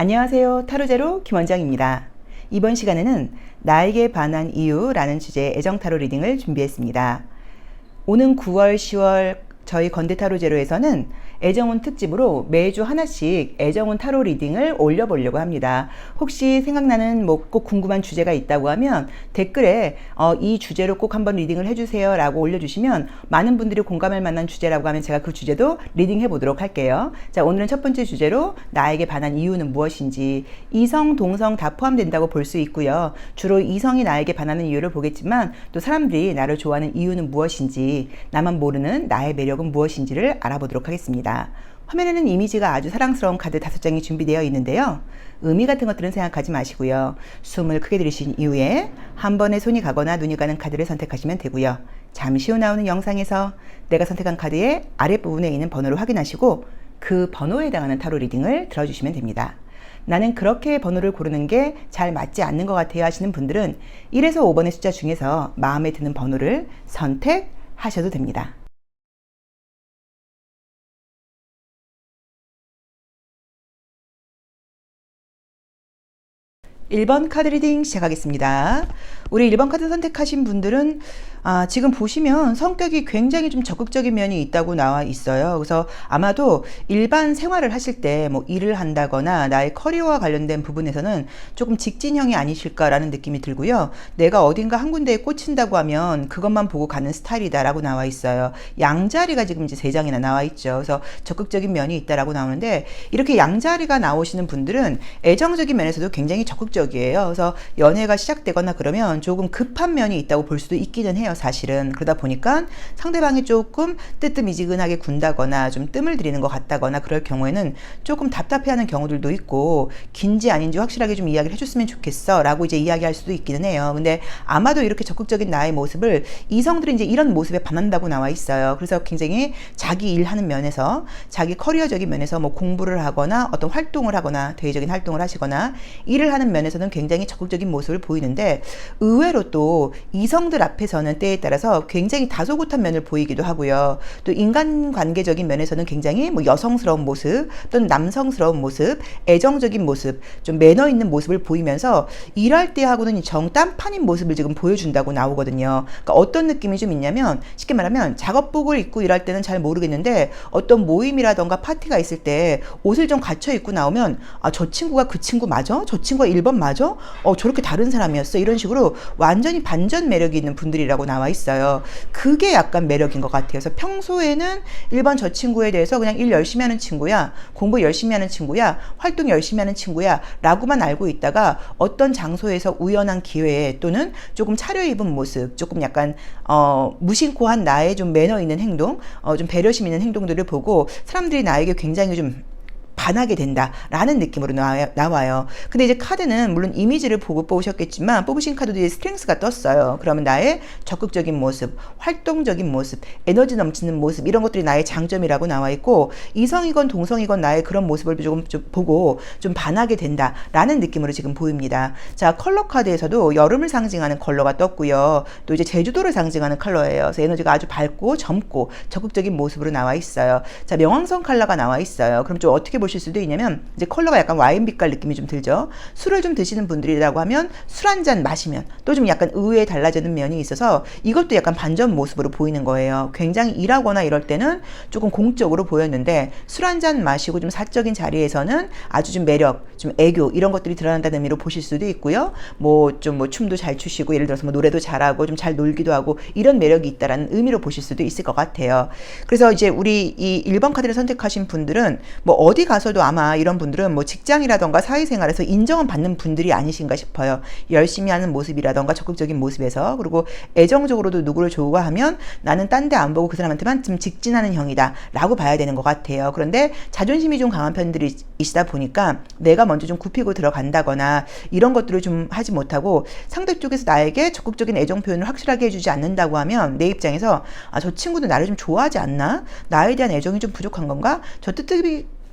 안녕하세요. 타로제로 김원장입니다. 이번 시간에는 나에게 반한 이유라는 주제의 애정타로 리딩을 준비했습니다. 오는 9월, 10월 저희 건대타로제로에서는 애정운 특집으로 매주 하나씩 애정운 타로 리딩을 올려보려고 합니다. 혹시 생각나는 꼭 궁금한 주제가 있다고 하면 댓글에 이 주제로 꼭 한번 리딩을 해주세요 라고 올려주시면 많은 분들이 공감할 만한 주제라고 하면 제가 그 주제도 리딩해 보도록 할게요. 자, 오늘은 첫 번째 주제로 나에게 반한 이유는 무엇인지, 이성, 동성 다 포함된다고 볼 수 있고요. 주로 이성이 나에게 반하는 이유를 보겠지만 또 사람들이 나를 좋아하는 이유는 무엇인지, 나만 모르는 나의 매력은 무엇인지를 알아보도록 하겠습니다. 화면에는 이미지가 아주 사랑스러운 카드 5장이 준비되어 있는데요. 의미 같은 것들은 생각하지 마시고요. 숨을 크게 들이신 이후에 한 번에 손이 가거나 눈이 가는 카드를 선택하시면 되고요. 잠시 후 나오는 영상에서 내가 선택한 카드의 아랫부분에 있는 번호를 확인하시고 그 번호에 해당하는 타로 리딩을 들어주시면 됩니다. 나는 그렇게 번호를 고르는 게 잘 맞지 않는 것 같아요 하시는 분들은 1에서 5번의 숫자 중에서 마음에 드는 번호를 선택하셔도 됩니다. 1번 카드 리딩 시작하겠습니다. 우리 1번 카드 선택하신 분들은 지금 보시면 성격이 굉장히 좀 적극적인 면이 있다고 나와 있어요. 그래서 아마도 일반 생활을 하실 때 뭐 일을 한다거나 나의 커리어와 관련된 부분에서는 조금 직진형이 아니실까라는 느낌이 들고요. 내가 어딘가 한 군데에 꽂힌다고 하면 그것만 보고 가는 스타일이다라고 나와 있어요. 양자리가 지금 이제 3장이나 나와 있죠. 그래서 적극적인 면이 있다라고 나오는데, 이렇게 양자리가 나오시는 분들은 애정적인 면에서도 굉장히 적극적이에요. 그래서 연애가 시작되거나 그러면 조금 급한 면이 있다고 볼 수도 있기는 해요, 사실은. 그러다 보니까 상대방이 조금 뜨뜻미지근하게 군다거나 좀 뜸을 들이는 것 같다거나 그럴 경우에는 조금 답답해하는 경우들도 있고, 긴지 아닌지 확실하게 좀 이야기를 해줬으면 좋겠어 라고 이제 이야기할 수도 있기는 해요. 근데 아마도 이렇게 적극적인 나의 모습을 이성들은 이제 이런 모습에 반한다고 나와 있어요. 그래서 굉장히 자기 일하는 면에서, 자기 커리어적인 면에서 뭐 공부를 하거나 어떤 활동을 하거나 대외적인 활동을 하시거나 일을 하는 면에서는 굉장히 적극적인 모습을 보이는데, 의외로 또 이성들 앞에서는 때에 따라서 굉장히 다소곳한 면을 보이기도 하고요. 또 인간관계적인 면에서는 굉장히 뭐 여성스러운 모습 또는 남성스러운 모습, 애정적인 모습, 좀 매너 있는 모습을 보이면서 일할 때하고는 정딴판인 모습을 지금 보여준다고 나오거든요. 그러니까 어떤 느낌이 좀 있냐면, 쉽게 말하면 작업복을 입고 일할 때는 잘 모르겠는데 어떤 모임이라던가 파티가 있을 때 옷을 좀 갖춰 입고 나오면 저 친구가 그 친구 맞아? 저 친구가 1번 맞아? 저렇게 다른 사람이었어? 이런 식으로 완전히 반전 매력이 있는 분들이라고 나와 있어요. 그게 약간 매력인 것 같아요. 그래서 평소에는 1번 저 친구에 대해서 그냥 일 열심히 하는 친구야, 공부 열심히 하는 친구야, 활동 열심히 하는 친구야 라고만 알고 있다가 어떤 장소에서 우연한 기회에 또는 조금 차려입은 모습, 조금 약간 무심코한 나의 좀 매너 있는 행동, 좀 배려심 있는 행동들을 보고 사람들이 나에게 굉장히 좀 반하게 된다라는 느낌으로 나와요. 근데 이제 카드는 물론 이미지를 보고 뽑으셨겠지만 뽑으신 카드도 이제 스트렝스가 떴어요. 그러면 나의 적극적인 모습, 활동적인 모습, 에너지 넘치는 모습, 이런 것들이 나의 장점이라고 나와 있고, 이성이건 동성이건 나의 그런 모습을 좀 보고 좀 반하게 된다라는 느낌으로 지금 보입니다. 자, 컬러 카드에서도 여름을 상징하는 컬러가 떴고요. 또 이제 제주도를 상징하는 컬러예요. 그래서 에너지가 아주 밝고 젊고 적극적인 모습으로 나와 있어요. 자, 명왕성 컬러가 나와 있어요. 그럼 좀 어떻게 보실 수도 있냐면, 이제 컬러가 약간 와인 빛깔 느낌이 좀 들죠. 술을 좀 드시는 분들이라고 하면 술 한 잔 마시면 또 좀 약간 의외에 달라지는 면이 있어서 이것도 약간 반전 모습으로 보이는 거예요. 굉장히 일하거나 이럴 때는 조금 공적으로 보였는데 술 한 잔 마시고 좀 사적인 자리에서는 아주 좀 매력, 좀 애교 이런 것들이 드러난다는 의미로 보실 수도 있고요. 뭐 춤도 잘 추시고, 예를 들어서 뭐 노래도 잘하고 좀 잘 놀기도 하고 이런 매력이 있다라는 의미로 보실 수도 있을 것 같아요. 그래서 이제 우리 이 1번 카드를 선택하신 분들은 뭐 어디 가서도 아마 이런 분들은 뭐 직장이라던가 사회생활에서 인정은 받는 분들이 아니신가 싶어요. 열심히 하는 모습이라던가 적극적인 모습에서, 그리고 애정적으로도 누구를 좋아하면 나는 딴 데 안 보고 그 사람한테만 좀 직진하는 형이다 라고 봐야 되는 것 같아요. 그런데 자존심이 좀 강한 편들이시다 보니까 내가 먼저 좀 굽히고 들어간다거나 이런 것들을 좀 하지 못하고 상대 쪽에서 나에게 적극적인 애정 표현을 확실하게 해주지 않는다고 하면 내 입장에서 저 친구도 나를 좀 좋아하지 않나? 나에 대한 애정이 좀 부족한 건가? 저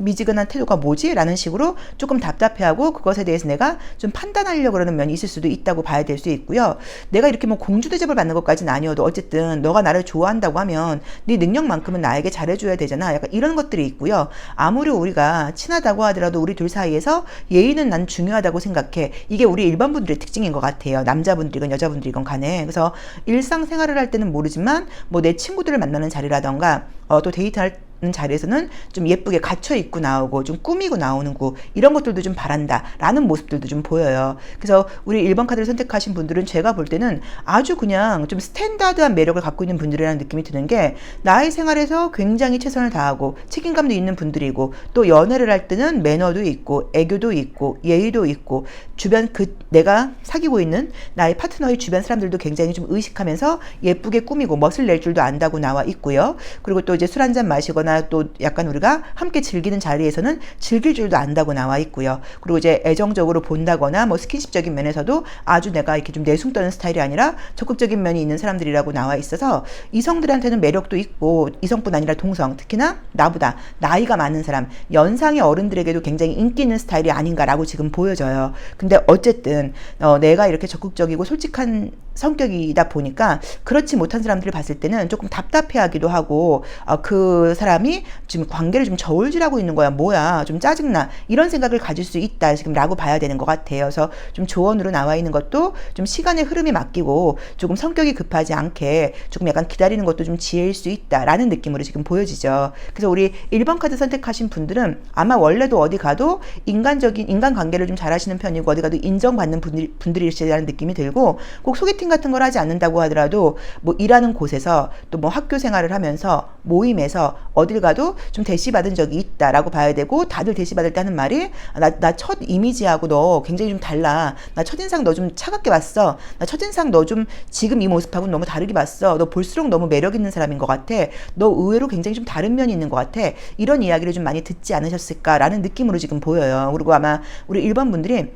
미지근한 태도가 뭐지? 라는 식으로 조금 답답해하고 그것에 대해서 내가 좀 판단하려고 그러는 면이 있을 수도 있다고 봐야 될 수 있고요. 내가 이렇게 뭐 공주 대접을 받는 것까지는 아니어도 어쨌든 너가 나를 좋아한다고 하면 네 능력만큼은 나에게 잘해줘야 되잖아. 약간 이런 것들이 있고요. 아무리 우리가 친하다고 하더라도 우리 둘 사이에서 예의는 난 중요하다고 생각해. 이게 우리 일반 분들의 특징인 것 같아요. 남자분들이건 여자분들이건 간에. 그래서 일상생활을 할 때는 모르지만 뭐 내 친구들을 만나는 자리라던가 또 데이트할 자리에서는 좀 예쁘게 갖춰 입고 나오고 좀 꾸미고 나오는 구 이런 것들도 좀 바란다 라는 모습들도 좀 보여요. 그래서 우리 1번 카드를 선택하신 분들은 제가 볼 때는 아주 그냥 좀 스탠다드한 매력을 갖고 있는 분들이라는 느낌이 드는 게 나의 생활에서 굉장히 최선을 다하고 책임감도 있는 분들이고 또 연애를 할 때는 매너도 있고 애교도 있고 예의도 있고 주변 내가 사귀고 있는 나의 파트너의 주변 사람들도 굉장히 좀 의식하면서 예쁘게 꾸미고 멋을 낼 줄도 안다고 나와 있고요. 그리고 또 이제 술 한잔 마시거나 또 약간 우리가 함께 즐기는 자리에서는 즐길 줄도 안다고 나와 있고요. 그리고 이제 애정적으로 본다거나 뭐 스킨십적인 면에서도 아주 내가 이렇게 좀 내숭 떠는 스타일이 아니라 적극적인 면이 있는 사람들이라고 나와 있어서 이성들한테는 매력도 있고 이성뿐 아니라 동성, 특히나 나보다 나이가 많은 사람, 연상의 어른들에게도 굉장히 인기 있는 스타일이 아닌가라고 지금 보여져요. 근데 어쨌든 내가 이렇게 적극적이고 솔직한 성격이다 보니까 그렇지 못한 사람들을 봤을 때는 조금 답답해하기도 하고 그 사람이 지금 관계를 좀 저울질하고 있는 거야 뭐야 좀 짜증나 이런 생각을 가질 수 있다 지금 라고 봐야 되는 것 같아요. 그래서 좀 조언으로 나와 있는 것도 좀 시간의 흐름에 맡기고 조금 성격이 급하지 않게 조금 약간 기다리는 것도 좀 지혜일 수 있다라는 느낌으로 지금 보여지죠. 그래서 우리 1번 카드 선택하신 분들은 아마 원래도 어디 가도 인간관계를 좀 잘하시는 편이고 어디 가도 인정받는 분들이시라는 느낌이 들고 꼭 소개팅 같은 걸 하지 않는다고 하더라도 뭐 일하는 곳에서 또 뭐 학교 생활을 하면서 모임에서 어딜 가도 좀 대시받은 적이 있다라고 봐야 되고 다들 대시받을 때 하는 말이 나 첫 이미지하고 너 굉장히 좀 달라. 나 첫인상 너 좀 차갑게 봤어. 나 첫인상 너 좀 지금 이 모습하고는 너무 다르게 봤어. 너 볼수록 너무 매력 있는 사람인 것 같아. 너 의외로 굉장히 좀 다른 면이 있는 것 같아. 이런 이야기를 좀 많이 듣지 않으셨을까라는 느낌으로 지금 보여요. 그리고 아마 우리 1번 분들이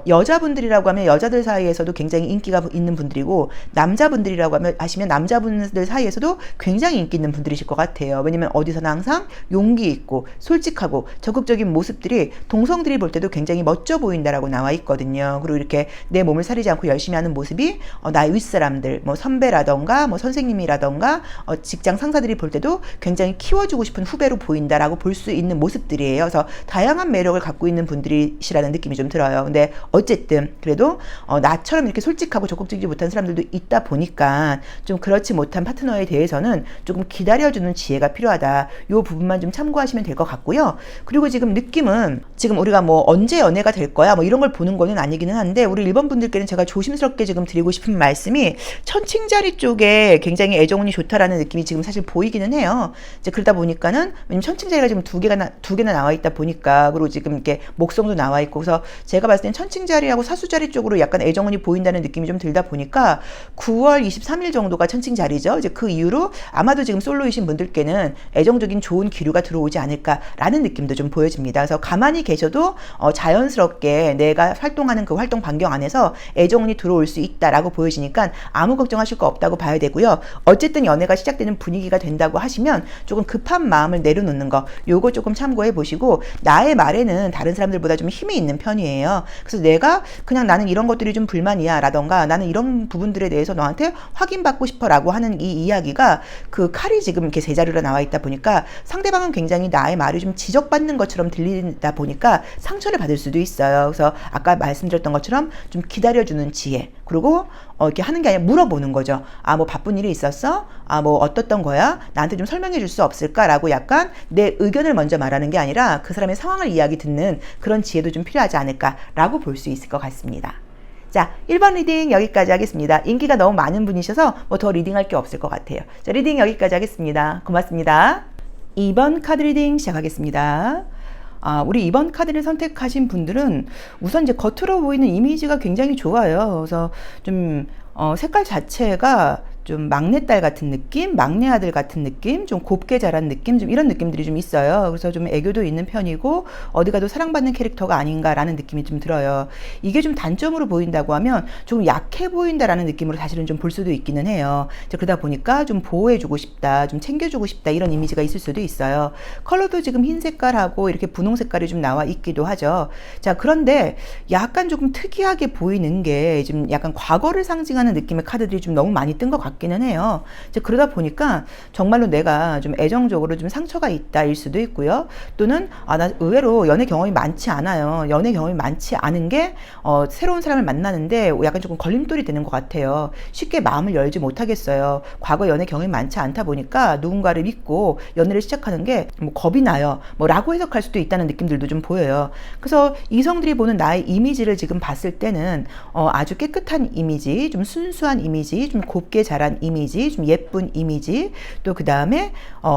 여자분들이라고 하면 여자들 사이에서도 굉장히 인기가 있는 분들이고 남자분들이라고 하시면 남자분들 사이에서도 굉장히 인기 있는 분들이실 것 같아요. 왜냐면 어디서나 항상 용기 있고 솔직하고 적극적인 모습들이 동성들이 볼 때도 굉장히 멋져 보인다라고 나와 있거든요. 그리고 이렇게 내 몸을 사리지 않고 열심히 하는 모습이 나의 윗사람들, 뭐 선배라던가 뭐 선생님이라던가 직장 상사들이 볼 때도 굉장히 키워주고 싶은 후배로 보인다라고 볼 수 있는 모습들이에요. 그래서 다양한 매력을 갖고 있는 분들이시라는 느낌이 좀 들어요. 근데 어쨌든 그래도 나처럼 이렇게 솔직하고 적극적이지 못한 사람들도 있다 보니까 좀 그렇지 못한 파트너에 대해서는 조금 기다려주는 지혜가 필요하다. 이 부분만 좀 참고하시면 될 것 같고요. 그리고 지금 느낌은 지금 우리가 뭐 언제 연애가 될 거야 뭐 이런 걸 보는 거는 아니기는 한데 우리 1번 분들께는 제가 조심스럽게 지금 드리고 싶은 말씀이 천칭자리 쪽에 굉장히 애정운이 좋다라는 느낌이 지금 사실 보이기는 해요. 이제 그러다 보니까는 왜냐면 천칭자리가 지금 두 개나 나와 있다 보니까 그리고 지금 이렇게 목성도 나와 있고 그래서 제가 봤을 땐 천칭자리하고 사수자리 쪽으로 약간 애정운이 보인다는 느낌이 좀 들다 보니까 9월 23일 정도가 천칭자리죠. 이제 그 이후로 아마도 지금 솔로이신 분들께는 애정적인 좋은 기류가 들어오지 않을까라는 느낌도 좀 보여집니다. 그래서 가만히 계셔도 자연스럽게 내가 활동하는 그 활동 반경 안에서 애정운이 들어올 수 있다라고 보여지니까 아무 걱정하실 거 없다고 봐야 되고요. 어쨌든 연애가 시작되는 분위기가 된다고 하시면 조금 급한 마음을 내려놓는 거 요거 조금 참고해 보시고 나의 말에는 다른 사람들보다 좀 힘이 있는 편이에요. 그래서 내가 그냥 나는 이런 것들이 좀 불만이야 라던가 나는 이런 부분들에 대해서 너한테 확인받고 싶어 라고 하는 이 이야기가 그 칼이 지금 이렇게 제자리로 나와 있다 보니까 상대방은 굉장히 나의 말이 좀 지적받는 것처럼 들리다 보니까 상처를 받을 수도 있어요. 그래서 아까 말씀드렸던 것처럼 좀 기다려주는 지혜 그리고 이렇게 하는 게 아니라 물어보는 거죠. 뭐 바쁜 일이 있었어? 뭐 어떻던 거야? 나한테 좀 설명해 줄 수 없을까? 라고 약간 내 의견을 먼저 말하는 게 아니라 그 사람의 상황을 이야기 듣는 그런 지혜도 좀 필요하지 않을까 라고 볼 수 있을 것 같습니다. 자, 1번 리딩 여기까지 하겠습니다. 인기가 너무 많은 분이셔서 뭐 더 리딩할 게 없을 것 같아요. 자, 리딩 여기까지 하겠습니다. 고맙습니다. 2번 카드 리딩 시작하겠습니다. 우리 2번 카드를 선택하신 분들은 우선 이제 겉으로 보이는 이미지가 굉장히 좋아요. 그래서 좀 색깔 자체가 좀 막내딸 같은 느낌, 막내 아들 같은 느낌, 좀 곱게 자란 느낌, 좀 이런 느낌들이 좀 있어요. 그래서 좀 애교도 있는 편이고 어디 가도 사랑받는 캐릭터가 아닌가라는 느낌이 좀 들어요. 이게 좀 단점으로 보인다고 하면 조금 약해 보인다라는 느낌으로 사실은 좀 볼 수도 있기는 해요. 그러다 보니까 좀 보호해주고 싶다, 좀 챙겨주고 싶다 이런 이미지가 있을 수도 있어요. 컬러도 지금 흰 색깔하고 이렇게 분홍 색깔이 좀 나와 있기도 하죠. 자, 그런데 약간 조금 특이하게 보이는 게 지금 약간 과거를 상징하는 느낌의 카드들이 좀 너무 많이 뜬 것 같기는 해요. 그러다 보니까 정말로 내가 좀 애정적으로 좀 상처가 있다일 수도 있고요. 또는 나 의외로 연애 경험이 많지 않아요. 연애 경험이 많지 않은 게 새로운 사람을 만나는데 약간 조금 걸림돌이 되는 것 같아요. 쉽게 마음을 열지 못하겠어요. 과거 연애 경험이 많지 않다 보니까 누군가를 믿고 연애를 시작하는 게 뭐 겁이 나요. 라고 해석할 수도 있다는 느낌들도 좀 보여요. 그래서 이성들이 보는 나의 이미지를 지금 봤을 때는 아주 깨끗한 이미지, 좀 순수한 이미지, 좀 곱게 자란 이미지, 좀 예쁜 이미지, 또 그 다음에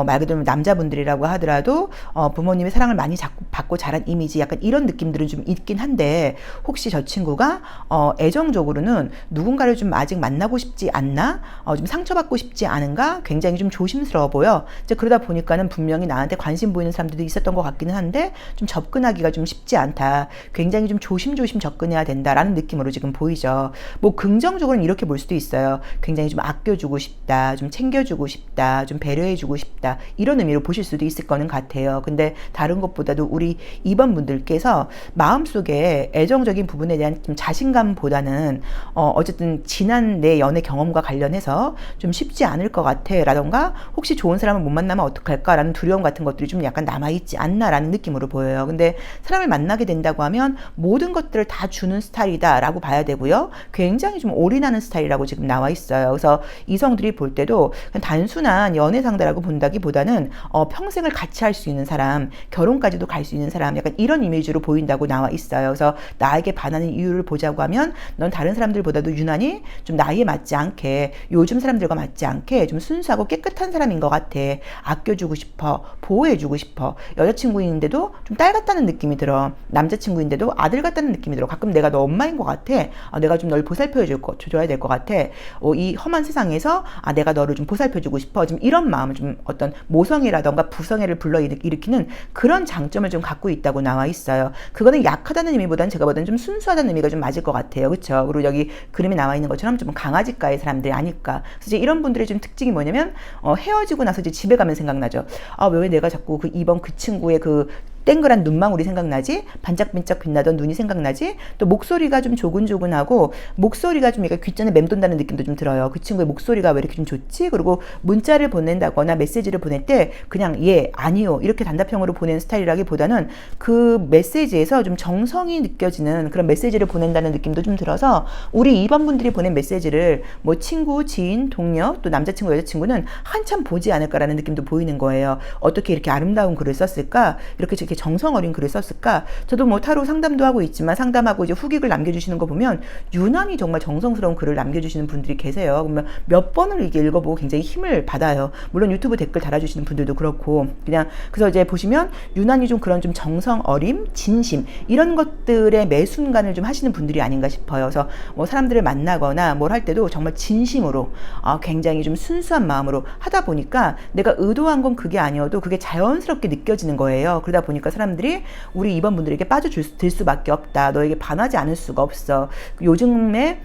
말 그대로 남자분들이라고 하더라도 부모님의 사랑을 많이 받고 자란 이미지, 약간 이런 느낌들은 좀 있긴 한데, 혹시 저 친구가 애정적으로는 누군가를 좀 아직 만나고 싶지 않나? 좀 상처받고 싶지 않은가? 굉장히 좀 조심스러워 보여. 이제 그러다 보니까는 분명히 나한테 관심 보이는 사람들도 있었던 것 같기는 한데 좀 접근하기가 좀 쉽지 않다. 굉장히 좀 조심조심 접근해야 된다라는 느낌으로 지금 보이죠. 뭐 긍정적으로는 이렇게 볼 수도 있어요. 굉장히 좀 아껴주고 싶다, 좀 챙겨주고 싶다, 좀 배려해주고 싶다, 이런 의미로 보실 수도 있을 거는 같아요. 근데 다른 것보다도 우리 2번 분들께서 마음속에 애정적인 부분에 대한 좀 자신감보다는 어쨌든 지난 내 연애 경험과 관련해서 좀 쉽지 않을 것 같아 라던가, 혹시 좋은 사람을 못 만나면 어떡할까 라는 두려움 같은 것들이 좀 약간 남아있지 않나 라는 느낌으로 보여요. 근데 사람을 만나게 된다고 하면 모든 것들을 다 주는 스타일이다 라고 봐야 되고요. 굉장히 좀 올인하는 스타일이라고 지금 나와 있어요. 그래서 이성들이 볼 때도 그냥 단순한 연애 상대라고 본다기보다는 평생을 같이 할 수 있는 사람, 결혼까지도 갈 수 있는 사람, 약간 이런 이미지로 보인다고 나와 있어요. 그래서 나에게 반하는 이유를 보자고 하면 넌 다른 사람들보다도 유난히 좀 나이에 맞지 않게, 요즘 사람들과 맞지 않게 좀 순수하고 깨끗한 사람인 것 같아. 아껴주고 싶어, 보호해주고 싶어. 여자친구인데도 좀 딸 같다는 느낌이 들어. 남자친구인데도 아들 같다는 느낌이 들어. 가끔 내가 너 엄마인 것 같아. 내가 좀 널 보살펴줘야 될 것 같아. 이 험한 세상에서 내가 너를 좀 보살펴주고 싶어. 좀 이런 마음을, 좀 어떤 모성애라던가 부성애를 불러일으키는 그런 장점을 좀 갖고 있다고 나와 있어요. 그거는 약하다는 의미보다는 제가 보다는 좀 순수하다는 의미가 좀 맞을 것 같아요. 그렇죠? 그리고 여기 그림에 나와 있는 것처럼 좀 강아지과의 사람들이 아닐까. 그래서 이제 이런 분들의 좀 특징이 뭐냐면 헤어지고 나서 이제 집에 가면 생각나죠. 왜 내가 자꾸 그 이번 그 친구의 그 땡그란 눈망울이 생각나지? 반짝반짝 빛나던 눈이 생각나지? 또 목소리가 좀 조근조근하고, 목소리가 좀 약간 귓전에 맴돈다는 느낌도 좀 들어요. 그 친구의 목소리가 왜 이렇게 좀 좋지? 그리고 문자를 보낸다거나 메시지를 보낼 때 그냥 예, 아니요 이렇게 단답형으로 보내는 스타일이라기보다는 그 메시지에서 좀 정성이 느껴지는 그런 메시지를 보낸다는 느낌도 좀 들어서, 우리 2번 분들이 보낸 메시지를 뭐 친구, 지인, 동료, 또 남자친구, 여자친구는 한참 보지 않을까라는 느낌도 보이는 거예요. 어떻게 이렇게 아름다운 글을 썼을까? 이렇게 정성 어린 글을 썼을까? 저도 뭐 타로 상담도 하고 있지만, 상담하고 이제 후기글 남겨주시는 거 보면 유난히 정말 정성스러운 글을 남겨주시는 분들이 계세요. 그러면 몇 번을 이게 읽어보고 굉장히 힘을 받아요. 물론 유튜브 댓글 달아주시는 분들도 그렇고, 그래서 이제 보시면 유난히 좀 그런 좀 정성 어림, 진심, 이런 것들의 매 순간을 좀 하시는 분들이 아닌가 싶어요. 그래서 뭐 사람들을 만나거나 뭘 할 때도 정말 진심으로, 굉장히 좀 순수한 마음으로 하다 보니까 내가 의도한 건 그게 아니어도 그게 자연스럽게 느껴지는 거예요. 그러다 보니까 사람들이 우리 2번 분들에게 빠져들 수밖에 없다. 너에게 반하지 않을 수가 없어. 요즘에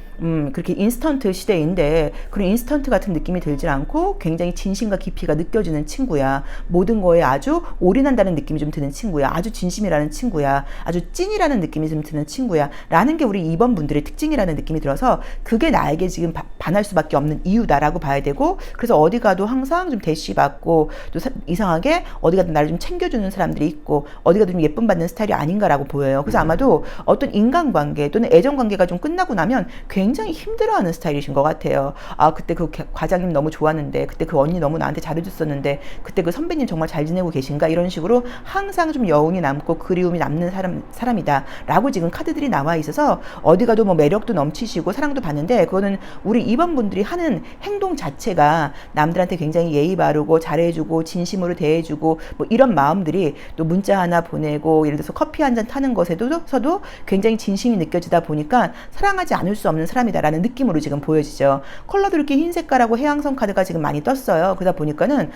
그렇게 인스턴트 시대인데 그런 인스턴트 같은 느낌이 들지 않고 굉장히 진심과 깊이가 느껴지는 친구야. 모든 거에 아주 올인한다는 느낌이 좀 드는 친구야. 아주 진심이라는 친구야. 아주 찐이라는 느낌이 좀 드는 친구야. 라는 게 우리 2번 분들의 특징이라는 느낌이 들어서, 그게 나에게 지금 반할 수밖에 없는 이유다라고 봐야 되고, 그래서 어디 가도 항상 좀 대시 받고, 또 이상하게 어디 가든 나를 좀 챙겨주는 사람들이 있고, 어디 가도 좀 예쁨 받는 스타일이 아닌가라고 보여요. 그래서 아마도 어떤 인간관계 또는 애정관계가 좀 끝나고 나면 굉장히 힘들어하는 스타일이신 것 같아요. 그때 그 과장님 너무 좋았는데, 그때 그 언니 너무 나한테 잘해줬었는데, 그때 그 선배님 정말 잘 지내고 계신가? 이런 식으로 항상 좀 여운이 남고 그리움이 남는 사람이다 라고 지금 카드들이 나와 있어서, 어디 가도 뭐 매력도 넘치시고 사랑도 받는데, 그거는 우리 2번 분들이 하는 행동 자체가 남들한테 굉장히 예의 바르고 잘해주고 진심으로 대해주고 뭐 이런 마음들이, 또 문자 하나 보내고 예를 들어서 커피 한 잔 타는 것에서도 굉장히 진심이 느껴지다 보니까 사랑하지 않을 수 없는 사람이다라는 느낌으로 지금 보여지죠. 컬러도 이렇게 흰 색깔하고 해양성 카드가 지금 많이 떴어요. 그러다 보니까는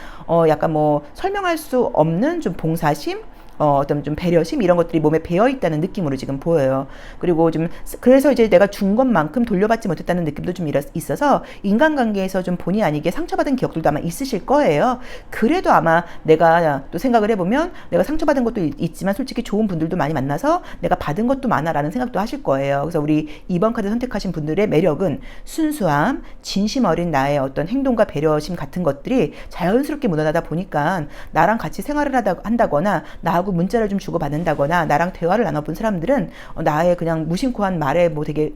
약간 뭐 설명할 수 없는 좀 봉사심, 어떤 좀 배려심 이런 것들이 몸에 배어 있다는 느낌으로 지금 보여요. 그리고 좀 그래서 이제 내가 준 것만큼 돌려받지 못했다는 느낌도 좀 있어서 인간관계에서 좀 본의 아니게 상처받은 기억들도 아마 있으실 거예요. 그래도 아마 내가 또 생각을 해보면 내가 상처받은 것도 있지만 솔직히 좋은 분들도 많이 만나서 내가 받은 것도 많아라는 생각도 하실 거예요. 그래서 우리 2번 카드 선택하신 분들의 매력은 순수함, 진심 어린 나의 어떤 행동과 배려심 같은 것들이 자연스럽게 묻어나다 보니까 나랑 같이 생활을 한다거나 나하고 문자를 좀 주고받는다거나 나랑 대화를 나눠본 사람들은 나의 그냥 무심코한 말에 뭐 되게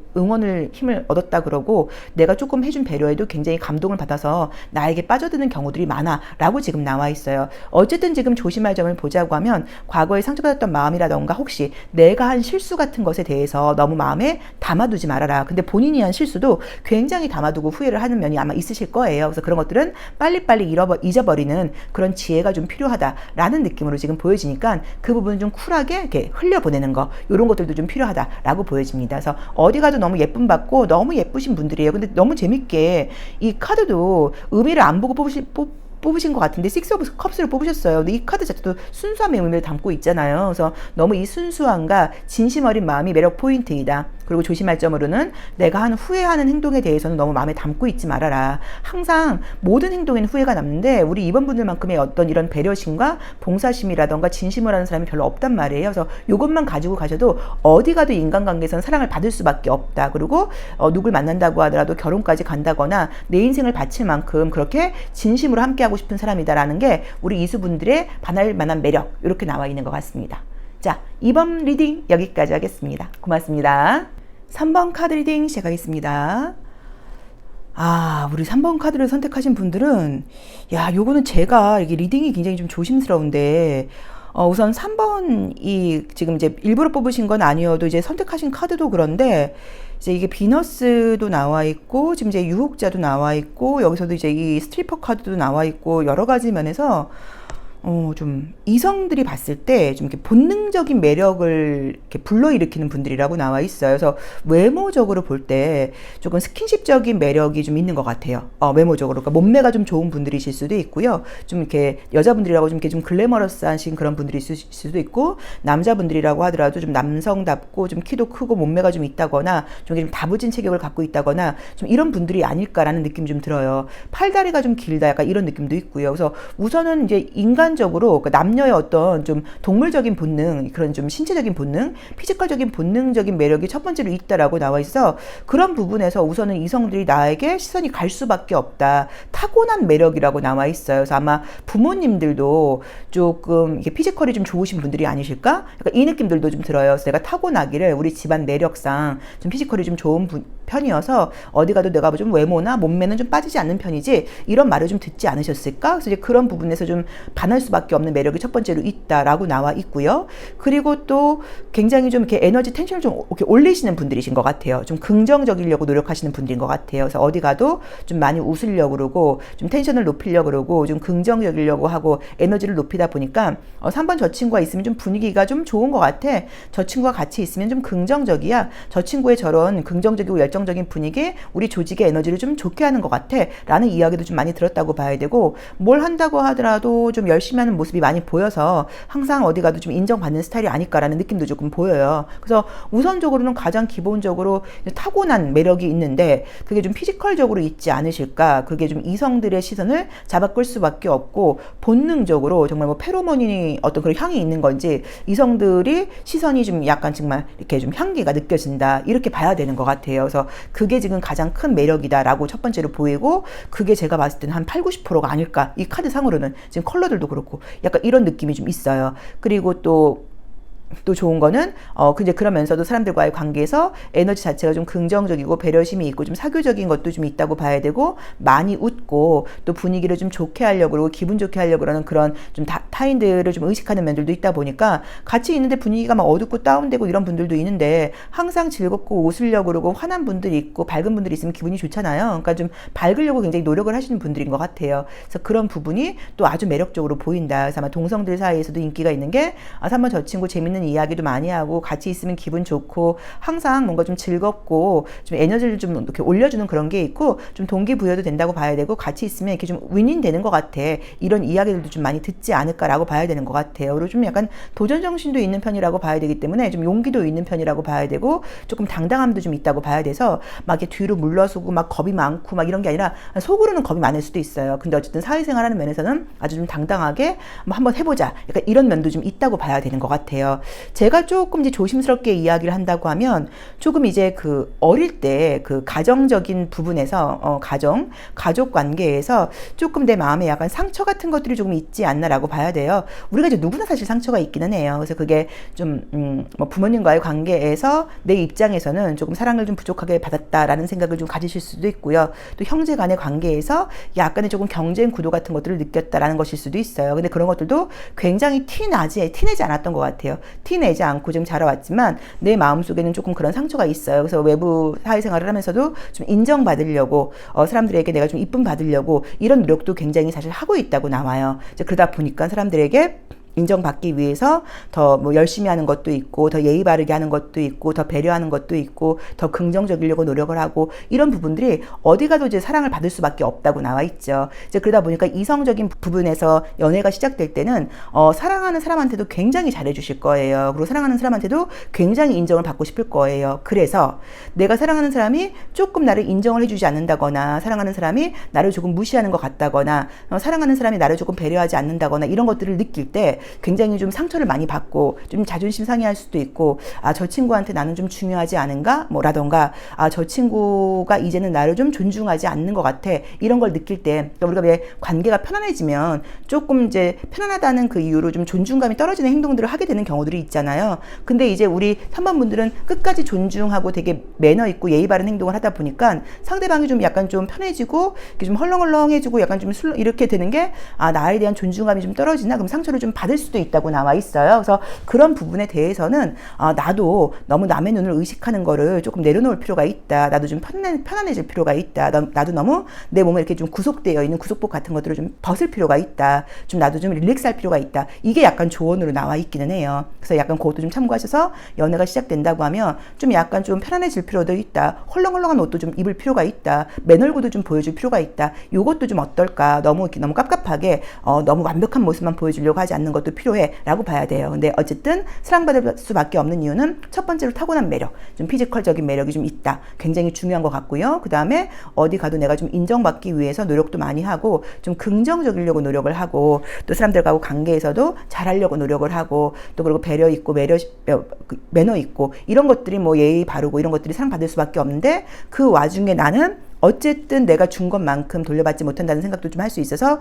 힘을 얻었다 그러고 내가 조금 해준 배려에도 굉장히 감동을 받아서 나에게 빠져드는 경우들이 많아 라고 지금 나와 있어요. 어쨌든 지금 조심할 점을 보자고 하면 과거에 상처받았던 마음이라던가 혹시 내가 한 실수 같은 것에 대해서 너무 마음에 담아두지 말아라. 근데 본인이 한 실수도 굉장히 담아두고 후회를 하는 면이 아마 있으실 거예요. 그래서 그런 것들은 빨리빨리 잊어버리는 그런 지혜가 좀 필요하다라는 느낌으로 지금 보여지니까 그 부분은 좀 쿨하게 이렇게 흘려보내는 거 이런 것들도 좀 필요하다라고 보여집니다. 그래서 어디 가도 너무 예쁨 받고 너무 예쁘신 분들이에요. 근데 너무 재밌게 이 카드도 의미를 안 보고 뽑으신 것 같은데 식스 오브 컵스를 뽑으셨어요. 근데 이 카드 자체도 순수함의 의미를 담고 있잖아요. 그래서 너무 이 순수함과 진심 어린 마음이 매력 포인트이다. 그리고 조심할 점으로는 내가 한 후회하는 행동에 대해서는 너무 마음에 담고 있지 말아라. 항상 모든 행동에는 후회가 남는데 우리 이번 분들만큼의 어떤 이런 배려심과 봉사심이라던가 진심을 하는 사람이 별로 없단 말이에요. 그래서 이것만 가지고 가셔도 어디 가도 인간관계에서는 사랑을 받을 수밖에 없다. 그리고 누굴 만난다고 하더라도 결혼까지 간다거나 내 인생을 바칠 만큼 그렇게 진심으로 함께하고 싶은 사람이다라는 게 우리 이수분들의 반할 만한 매력 이렇게 나와 있는 것 같습니다. 자, 2번 리딩 여기까지 하겠습니다. 고맙습니다. 3번 카드 리딩 시작하겠습니다. 우리 3번 카드를 선택하신 분들은 요거는 제가 이게 리딩이 굉장히 좀 조심스러운데 우선 3번이 지금 이제 일부러 뽑으신 건 아니어도 이제 선택하신 카드도 그런데 이제 이게 비너스도 나와 있고 지금 이제 유혹자도 나와 있고 여기서도 이제 이 스트리퍼 카드도 나와 있고 여러 가지 면에서 좀 이성들이 봤을 때 좀 이렇게 본능적인 매력을 이렇게 불러일으키는 분들이라고 나와 있어요. 그래서 외모적으로 볼 때 조금 스킨십적인 매력이 좀 있는 것 같아요. 외모적으로. 그러니까 몸매가 좀 좋은 분들이실 수도 있고요. 좀 이렇게 여자분들이라고 좀 이렇게 좀 글래머러스하신 그런 분들이 있을 수도 있고, 남자분들이라고 하더라도 좀 남성답고 좀 키도 크고 몸매가 좀 있다거나 좀 다부진 체격을 갖고 있다거나 좀 이런 분들이 아닐까라는 느낌이 좀 들어요. 팔다리가 좀 길다 약간 이런 느낌도 있고요. 그래서 우선은 이제 인간적으로 그러니까 남녀의 어떤 좀 동물적인 본능, 그런 좀 신체적인 본능, 피지컬적인 본능적인 매력이 첫 번째로 있다라고 나와 있어. 그런 부분에서 우선은 이성들이 나에게 시선이 갈 수밖에 없다. 타고난 매력이라고 나와 있어요. 그래서 아마 부모님들도 조금 이게 피지컬이 좀 좋으신 분들이 아니실까? 약간 이 느낌들도 좀 들어요. 그래서 내가 타고나기를 우리 집안 내력상 좀 피지컬이 좀 좋은 편이어서 어디 가도 내가 좀 외모나 몸매는 좀 빠지지 않는 편이지 이런 말을 좀 듣지 않으셨을까? 그래서 이제 그런 부분에서 좀 반할 수밖에 없는 매력이 첫 번째로 있다라고 나와 있고요. 그리고 또 굉장히 좀 이렇게 에너지 텐션을 좀 이렇게 올리시는 분들이신 것 같아요. 좀 긍정적이려고 노력하시는 분들인 것 같아요. 그래서 어디 가도 좀 많이 웃으려고 그러고 좀 텐션을 높이려고 그러고 좀 긍정적이려고 하고 에너지를 높이다 보니까 3번 저 친구가 있으면 좀 분위기가 좀 좋은 것 같아. 저 친구가 같이 있으면 좀 긍정적이야. 저 친구의 저런 긍정적이고 열정적인 분위기 우리 조직의 에너지를 좀 좋게 하는 것 같아 라는 이야기도 좀 많이 들었다고 봐야 되고, 뭘 한다고 하더라도 좀 열심히 하는 모습이 많이 보여서 항상 어디 가도 좀 인정받는 스타일이 아닐까라는 느낌도 조금 보여요. 그래서 우선적으로는 가장 기본적으로 타고난 매력이 있는데 그게 좀 피지컬적으로 있지 않으실까. 그게 좀 이성들의 시선을 잡아끌 수밖에 없고 본능적으로 정말 뭐 페로몬이 어떤 그런 향이 있는 건지 이성들이 시선이 좀 약간 정말 이렇게 좀 향기가 느껴진다 이렇게 봐야 되는 것 같아요. 그래서 그게 지금 가장 큰 매력이다라고 첫 번째로 보이고, 그게 제가 봤을 때는 한 8, 90%가 아닐까. 이 카드 상으로는 지금 컬러들도 그렇고 약간 이런 느낌이 좀 있어요. 그리고 또 또 좋은 거는 근데 그러면서도 사람들과의 관계에서 에너지 자체가 좀 긍정적이고 배려심이 있고 좀 사교적인 것도 좀 있다고 봐야 되고, 많이 웃고 또 분위기를 좀 좋게 하려고 그러고 기분 좋게 하려고 그러는 그런 좀 타인들을 좀 의식하는 면들도 있다 보니까, 같이 있는데 분위기가 막 어둡고 다운되고 이런 분들도 있는데 항상 즐겁고 웃으려고 그러고 환한 분들이 있고 밝은 분들이 있으면 기분이 좋잖아요. 그러니까 좀 밝으려고 굉장히 노력을 하시는 분들인 것 같아요. 그래서 그런 부분이 또 아주 매력적으로 보인다. 그래서 아마 동성들 사이에서도 인기가 있는 게, 3번 저 친구 재밌는 이야기도 많이 하고 같이 있으면 기분 좋고 항상 뭔가 좀 즐겁고 좀 에너지를 좀 이렇게 올려주는 그런 게 있고, 좀 동기부여도 된다고 봐야 되고, 같이 있으면 이렇게 좀 윈윈 되는 것 같아. 이런 이야기들도 좀 많이 듣지 않을까라고 봐야 되는 것 같아요. 그리고 좀 약간 도전 정신도 있는 편이라고 봐야 되기 때문에 좀 용기도 있는 편이라고 봐야 되고, 조금 당당함도 좀 있다고 봐야 돼서 막 이렇게 뒤로 물러서고 막 겁이 많고 막 이런 게 아니라, 속으로는 겁이 많을 수도 있어요. 근데 어쨌든 사회생활하는 면에서는 아주 좀 당당하게 한번 해보자, 약간 이런 면도 좀 있다고 봐야 되는 것 같아요. 제가 조금 이제 조심스럽게 이야기를 한다고 하면, 조금 이제 그 어릴 때 그 가정적인 부분에서 가족 관계에서 조금 내 마음에 약간 상처 같은 것들이 조금 있지 않나라고 봐야 돼요. 우리가 이제 누구나 사실 상처가 있기는 해요. 그래서 그게 좀 뭐 부모님과의 관계에서 내 입장에서는 조금 사랑을 좀 부족하게 받았다라는 생각을 좀 가지실 수도 있고요. 또 형제 간의 관계에서 약간의 조금 경쟁 구도 같은 것들을 느꼈다라는 것일 수도 있어요. 근데 그런 것들도 굉장히 티내지 않았던 것 같아요. 티내지 않고 좀 자라왔지만 내 마음속에는 조금 그런 상처가 있어요. 그래서 외부 사회생활을 하면서도 좀 인정받으려고, 사람들에게 내가 좀 이쁨 받으려고 이런 노력도 굉장히 사실 하고 있다고 나와요. 이제 그러다 보니까 사람들에게 인정받기 위해서 더 뭐 열심히 하는 것도 있고, 더 예의 바르게 하는 것도 있고, 더 배려하는 것도 있고, 더 긍정적이려고 노력을 하고, 이런 부분들이 어디 가도 이제 사랑을 받을 수밖에 없다고 나와 있죠. 이제 그러다 보니까 이성적인 부분에서 연애가 시작될 때는 사랑하는 사람한테도 굉장히 잘해주실 거예요. 그리고 사랑하는 사람한테도 굉장히 인정을 받고 싶을 거예요. 그래서 내가 사랑하는 사람이 조금 나를 인정을 해주지 않는다거나, 사랑하는 사람이 나를 조금 무시하는 것 같다거나, 사랑하는 사람이 나를 조금 배려하지 않는다거나, 이런 것들을 느낄 때 굉장히 좀 상처를 많이 받고 좀 자존심 상해할 수도 있고, 저 친구한테 나는 좀 중요하지 않은가 라던가, 저 친구가 이제는 나를 좀 존중하지 않는 것 같아, 이런 걸 느낄 때, 그러니까 우리가 왜 관계가 편안해지면 조금 이제 편안하다는 그 이유로 좀 존중감이 떨어지는 행동들을 하게 되는 경우들이 있잖아요. 근데 이제 우리 3번 분들은 끝까지 존중하고 되게 매너 있고 예의 바른 행동을 하다 보니까 상대방이 좀 약간 좀 편해지고 좀 헐렁헐렁해지고 약간 좀 이렇게 되는 게, 나에 대한 존중감이 좀 떨어지나, 그럼 상처를 좀 받을 수도 있다고 나와 있어요. 그래서 그런 부분에 대해서는 나도 너무 남의 눈을 의식하는 거를 조금 내려놓을 필요가 있다. 나도 좀 편안해질 필요가 있다. 나도 너무 내 몸에 이렇게 좀 구속되어 있는 구속복 같은 것들을 좀 벗을 필요가 있다. 좀 나도 좀 릴렉스할 필요가 있다. 이게 약간 조언으로 나와 있기는 해요. 그래서 약간 그것도 좀 참고하셔서, 연애가 시작된다고 하면 좀 약간 좀 편안해질 필요도 있다. 헐렁헐렁한 옷도 좀 입을 필요가 있다. 맨얼굴도 좀 보여줄 필요가 있다. 요것도 좀 어떨까. 너무 깝깝하게 너무 완벽한 모습만 보여주려고 하지 않는 것도 필요해 라고 봐야 돼요. 근데 어쨌든 사랑받을 수밖에 없는 이유는 첫 번째로 타고난 매력, 좀 피지컬적인 매력이 좀 있다. 굉장히 중요한 것 같고요. 그 다음에 어디 가도 내가 좀 인정받기 위해서 노력도 많이 하고, 좀 긍정적이려고 노력을 하고, 또 사람들하고 관계에서도 잘하려고 노력을 하고, 또 그리고 배려 있고 매너 있고, 이런 것들이 뭐 예의 바르고 이런 것들이 사랑받을 수밖에 없는데, 그 와중에 나는 어쨌든 내가 준 것만큼 돌려받지 못한다는 생각도 좀 할 수 있어서,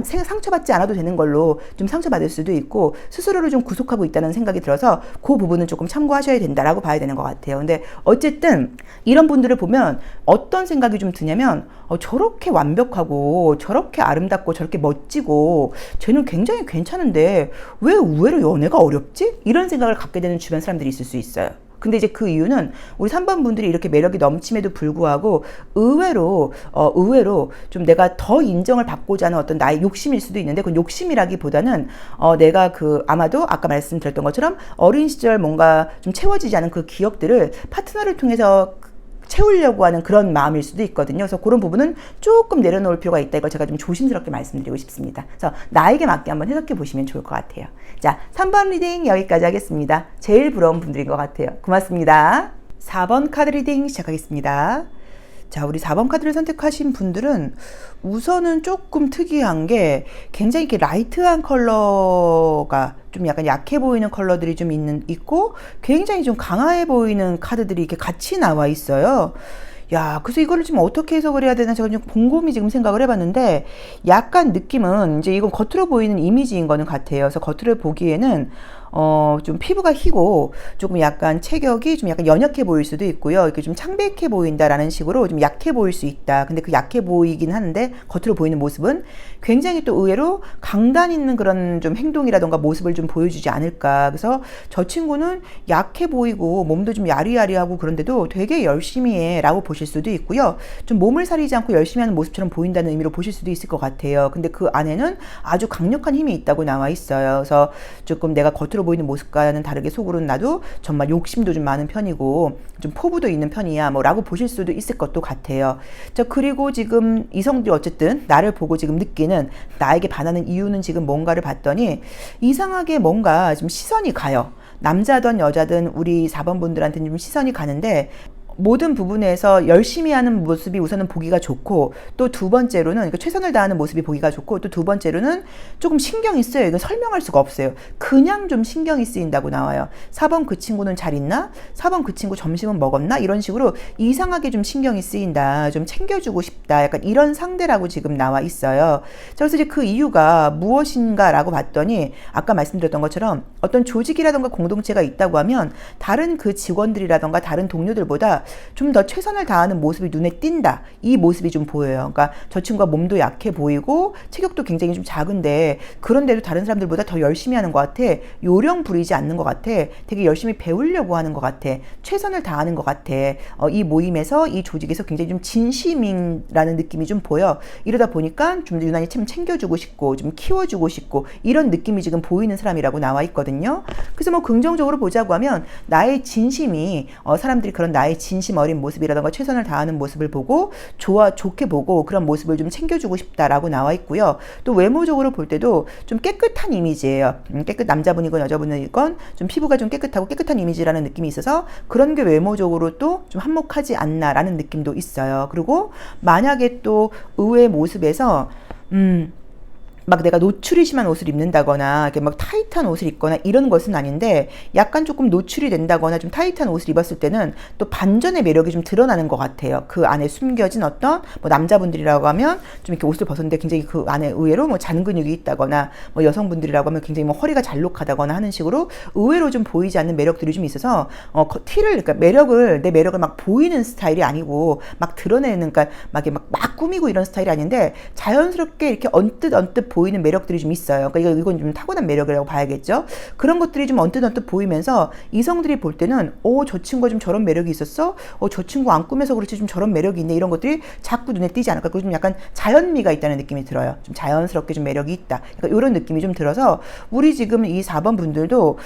상처받지 않아도 되는 걸로 좀 상처받을 수도 있고, 스스로를 좀 구속하고 있다는 생각이 들어서 그 부분은 조금 참고하셔야 된다라고 봐야 되는 것 같아요. 근데 어쨌든 이런 분들을 보면 어떤 생각이 좀 드냐면, 저렇게 완벽하고 저렇게 아름답고 저렇게 멋지고 쟤는 굉장히 괜찮은데 왜 의외로 연애가 어렵지? 이런 생각을 갖게 되는 주변 사람들이 있을 수 있어요. 근데 이제 그 이유는 우리 3번 분들이 이렇게 매력이 넘침에도 불구하고 의외로 좀 내가 더 인정을 받고자 하는 어떤 나의 욕심일 수도 있는데, 그 욕심이라기보다는 내가 아마도 아까 말씀드렸던 것처럼 어린 시절 뭔가 좀 채워지지 않은 그 기억들을 파트너를 통해서 채우려고 하는 그런 마음일 수도 있거든요. 그래서 그런 부분은 조금 내려놓을 필요가 있다. 이걸 제가 좀 조심스럽게 말씀드리고 싶습니다. 그래서 나에게 맞게 한번 해석해 보시면 좋을 것 같아요. 자, 3번 리딩 여기까지 하겠습니다. 제일 부러운 분들인 것 같아요. 고맙습니다. 4번 카드 리딩 시작하겠습니다. 자, 우리 4번 카드를 선택하신 분들은 우선은 조금 특이한 게, 굉장히 이렇게 라이트한 컬러가 좀 약간 약해 보이는 컬러들이 좀 있고, 굉장히 좀 강해 보이는 카드들이 이렇게 같이 나와 있어요. 야, 그래서 이거를 지금 어떻게 해석을 해야 되나 제가 좀 곰곰이 지금 생각을 해봤는데, 약간 느낌은 이제 이건 겉으로 보이는 이미지인 거는 같아요. 그래서 겉으로 보기에는 좀 피부가 희고 조금 약간 체격이 좀 약간 연약해 보일 수도 있고요. 이렇게 좀 창백해 보인다라는 식으로 좀 약해 보일 수 있다. 근데 그 약해 보이긴 하는데 겉으로 보이는 모습은 굉장히 또 의외로 강단 있는 그런 좀 행동이라던가 모습을 좀 보여주지 않을까. 그래서 저 친구는 약해 보이고 몸도 좀 야리야리하고 그런데도 되게 열심히 해 라고 보실 수도 있고요. 좀 몸을 사리지 않고 열심히 하는 모습처럼 보인다는 의미로 보실 수도 있을 것 같아요. 근데 그 안에는 아주 강력한 힘이 있다고 나와 있어요. 그래서 조금 내가 겉으로 보이는 모습과는 다르게 속으로는 나도 정말 욕심도 좀 많은 편이고 좀 포부도 있는 편이야 뭐 라고 보실 수도 있을 것도 같아요. 자, 그리고 지금 이성들이 어쨌든 나를 보고 지금 느끼는 나에게 반하는 이유는 지금 뭔가를 봤더니 이상하게 뭔가 좀 시선이 가요. 남자든 여자든 우리 4번 분들한테는 좀 시선이 가는데 모든 부분에서 열심히 하는 모습이 우선은 보기가 좋고 또 두 번째로는 그러니까 최선을 다하는 모습이 보기가 좋고 또 두 번째로는 조금 신경이 쓰여요. 이건 설명할 수가 없어요. 그냥 좀 신경이 쓰인다고 나와요. 4번 그 친구는 잘 있나? 4번 그 친구 점심은 먹었나? 이런 식으로 이상하게 좀 신경이 쓰인다. 좀 챙겨주고 싶다. 약간 이런 상대라고 지금 나와 있어요. 그래서 이제 그 이유가 무엇인가라고 봤더니 아까 말씀드렸던 것처럼 어떤 조직이라던가 공동체가 있다고 하면 다른 그 직원들이라던가 다른 동료들보다 좀 더 최선을 다하는 모습이 눈에 띈다. 이 모습이 좀 보여요. 그러니까 저 친구가 몸도 약해 보이고 체격도 굉장히 좀 작은데 그런데도 다른 사람들보다 더 열심히 하는 것 같아. 요령 부리지 않는 것 같아. 되게 열심히 배우려고 하는 것 같아. 최선을 다하는 것 같아. 이 모임에서 이 조직에서 굉장히 좀 진심이라는 느낌이 좀 보여. 이러다 보니까 좀 유난히 참 챙겨주고 싶고 좀 키워주고 싶고 이런 느낌이 지금 보이는 사람이라고 나와 있거든요. 그래서 뭐 긍정적으로 보자고 하면 나의 진심이 사람들이 그런 나의 진심 어린 모습이라던가 최선을 다하는 모습을 보고 좋게 보고 그런 모습을 좀 챙겨주고 싶다라고 나와 있고요. 또 외모적으로 볼 때도 좀 깨끗한 이미지예요. 남자분이건 여자분이건 좀 피부가 좀 깨끗하고 깨끗한 이미지라는 느낌이 있어서 그런 게 외모적으로 또 좀 한몫하지 않나라는 느낌도 있어요. 그리고 만약에 또 의외의 모습에서 막 내가 노출이 심한 옷을 입는다거나 이렇게 막 타이트한 옷을 입거나 이런 것은 아닌데 약간 조금 노출이 된다거나 좀 타이트한 옷을 입었을 때는 또 반전의 매력이 좀 드러나는 것 같아요. 그 안에 숨겨진 어떤 뭐 남자분들이라고 하면 좀 이렇게 옷을 벗었는데 굉장히 그 안에 의외로 뭐 잔 근육이 있다거나 뭐 여성분들이라고 하면 굉장히 뭐 허리가 잘록하다거나 하는 식으로 의외로 좀 보이지 않는 매력들이 좀 있어서 그러니까 내 매력을 막 보이는 스타일이 아니고 막 드러내는 그러니까 막 꾸미고 이런 스타일이 아닌데 자연스럽게 이렇게 언뜻 보이는 매력들이 좀 있어요. 그러니까 이건 좀 타고난 매력이라고 봐야겠죠. 그런 것들이 좀 언뜻 보이면서 이성들이 볼 때는 저 친구가 좀 저런 매력이 있었어? 저 친구 안 꾸며서 그렇지 좀 저런 매력이 있네. 이런 것들이 자꾸 눈에 띄지 않을까. 그리고 좀 약간 자연미가 있다는 느낌이 들어요. 좀 자연스럽게 좀 매력이 있다. 그러니까 이런 느낌이 좀 들어서 우리 지금 이 4번 분들도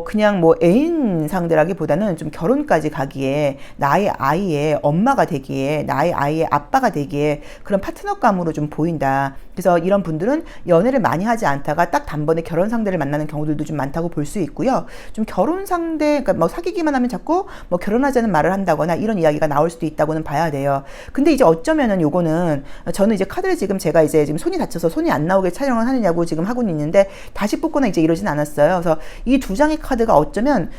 그냥 뭐 애인 상대라기보다는 좀 결혼까지 가기에 나의 아이의 엄마가 되기에 나의 아이의 아빠가 되기에 그런 파트너감으로 좀 보인다. 그래서 이런 분들은 연애를 많이 하지 않다가 딱 단번에 결혼 상대를 만나는 경우들도 좀 많다고 볼 수 있고요. 좀 결혼 상대, 그러니까 뭐 사귀기만 하면 자꾸 뭐 결혼하자는 말을 한다거나 이런 이야기가 나올 수도 있다고는 봐야 돼요. 근데 이제 어쩌면은 요거는 저는 이제 카드를 제가 이제 지금 손이 다쳐서 손이 안 나오게 촬영을 하느냐고 지금 하고는 있는데 다시 뽑거나 이제 이러진 않았어요. 그래서 이 두 장의 카드가 어쩌면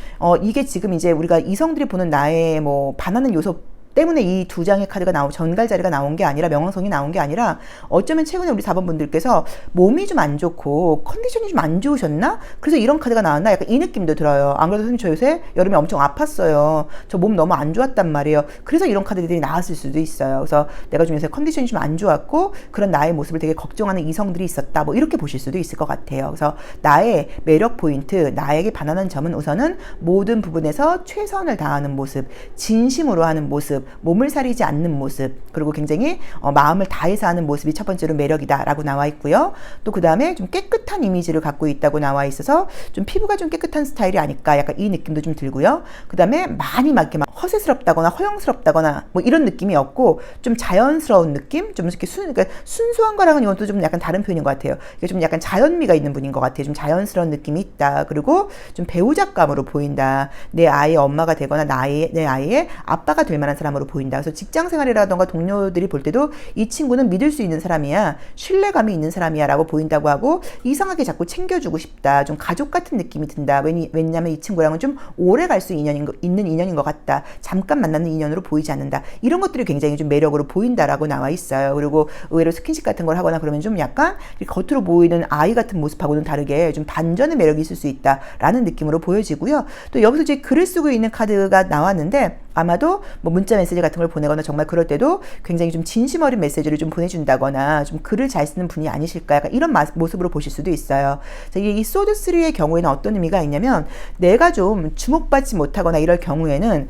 이게 지금 이제 우리가 이성들이 보는 나의 뭐 반하는 요소 때문에 이 두 장의 카드가 전갈 자리가 나온 게 아니라 명왕성이 나온 게 아니라 어쩌면 최근에 우리 4번 분들께서 몸이 좀 안 좋고 컨디션이 좀 안 좋으셨나? 그래서 이런 카드가 나왔나? 약간 이 느낌도 들어요. 안 그래도 선생님 저 요새 여름에 엄청 아팠어요. 저 몸 너무 안 좋았단 말이에요. 그래서 이런 카드들이 나왔을 수도 있어요. 그래서 내가 좀 요새 컨디션이 좀 안 좋았고 그런 나의 모습을 되게 걱정하는 이성들이 있었다. 뭐 이렇게 보실 수도 있을 것 같아요. 그래서 나의 매력 포인트, 나에게 반하는 점은 우선은 모든 부분에서 최선을 다하는 모습, 진심으로 하는 모습, 몸을 사리지 않는 모습, 그리고 굉장히 마음을 다해서 하는 모습이 첫 번째로 매력이다라고 나와 있고요. 또 그 다음에 좀 깨끗한 이미지를 갖고 있다고 나와 있어서 좀 피부가 좀 깨끗한 스타일이 아닐까 약간 이 느낌도 좀 들고요. 그 다음에 많이 막 이렇게 막 허세스럽다거나 허영스럽다거나 뭐 이런 느낌이 없고 좀 자연스러운 느낌, 좀 이렇게 그러니까 순수한 거랑은 이건 또 좀 약간 다른 표현인 것 같아요. 이게 좀 약간 자연미가 있는 분인 것 같아요. 좀 자연스러운 느낌이 있다. 그리고 좀 배우자감으로 보인다. 내 아이의 엄마가 되거나 내 아이의 아빠가 될 만한 사람 사람으로 보인다. 그래서 직장 생활이라던가 동료들이 볼 때도 이 친구는 믿을 수 있는 사람이야, 신뢰감이 있는 사람이야 라고 보인다고 하고, 이상하게 자꾸 챙겨주고 싶다, 좀 가족 같은 느낌이 든다. 왜냐면 이 친구랑은 좀 오래 갈 수 있는 인연인 것 같다, 잠깐 만나는 인연으로 보이지 않는다, 이런 것들이 굉장히 좀 매력으로 보인다라고 나와 있어요. 그리고 의외로 스킨십 같은 걸 하거나 그러면 좀 약간 겉으로 보이는 아이 같은 모습하고는 다르게 좀 반전의 매력이 있을 수 있다라는 느낌으로 보여지고요. 또 여기서 이제 글을 쓰고 있는 카드가 나왔는데, 아마도 뭐 문자 메시지 같은 걸 보내거나 정말 그럴 때도 굉장히 좀 진심 어린 메시지를 좀 보내준다거나 좀 글을 잘 쓰는 분이 아니실까, 약간 이런 모습으로 보실 수도 있어요. 이 소드 3의 경우에는 어떤 의미가 있냐면, 내가 좀 주목받지 못하거나 이럴 경우에는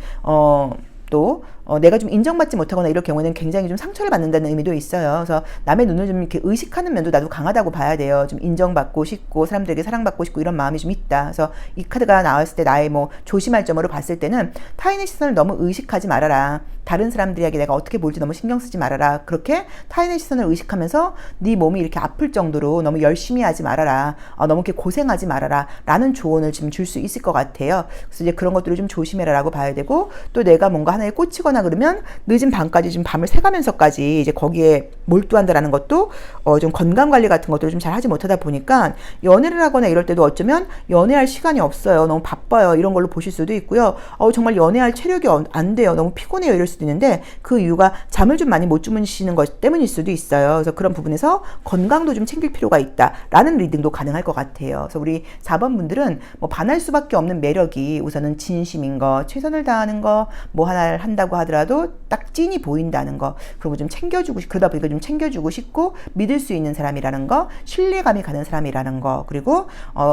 내가 좀 인정받지 못하거나 이럴 경우에는 굉장히 좀 상처를 받는다는 의미도 있어요. 그래서 남의 눈을 좀 이렇게 의식하는 면도 나도 강하다고 봐야 돼요. 좀 인정받고 싶고 사람들에게 사랑받고 싶고 이런 마음이 좀 있다. 그래서 이 카드가 나왔을 때 나의 뭐 조심할 점으로 봤을 때는, 타인의 시선을 너무 의식하지 말아라, 다른 사람들에게 내가 어떻게 볼지 너무 신경 쓰지 말아라, 그렇게 타인의 시선을 의식하면서 네 몸이 이렇게 아플 정도로 너무 열심히 하지 말아라, 너무 이렇게 고생하지 말아라 라는 조언을 지금 줄 수 있을 것 같아요. 그래서 이제 그런 것들을 좀 조심해라 라고 봐야 되고, 또 내가 뭔가 하나에 꽂히거나 그러면 늦은 밤까지 좀 밤을 새가면서까지 이제 거기에 몰두한다라는 것도 좀 건강 관리 같은 것들을 좀 잘 하지 못하다 보니까 연애를 하거나 이럴 때도 어쩌면 연애할 시간이 없어요, 너무 바빠요, 이런 걸로 보실 수도 있고요. 정말 연애할 체력이 안 돼요, 너무 피곤해요, 이럴 수도 있는데, 그 이유가 잠을 좀 많이 못 주무시는 것 때문일 수도 있어요. 그래서 그런 부분에서 건강도 좀 챙길 필요가 있다라는 리딩도 가능할 것 같아요. 그래서 우리 4번 분들은 뭐 반할 수밖에 없는 매력이 우선은 진심인 거, 최선을 다하는 거, 뭐 하나를 한다고 하더라도 딱 찐이 보인다는 거, 그리고 좀 그러다 보니까 좀 챙겨주고 싶고 믿을 수 있는 사람이라는 거, 신뢰감이 가는 사람이라는 거, 그리고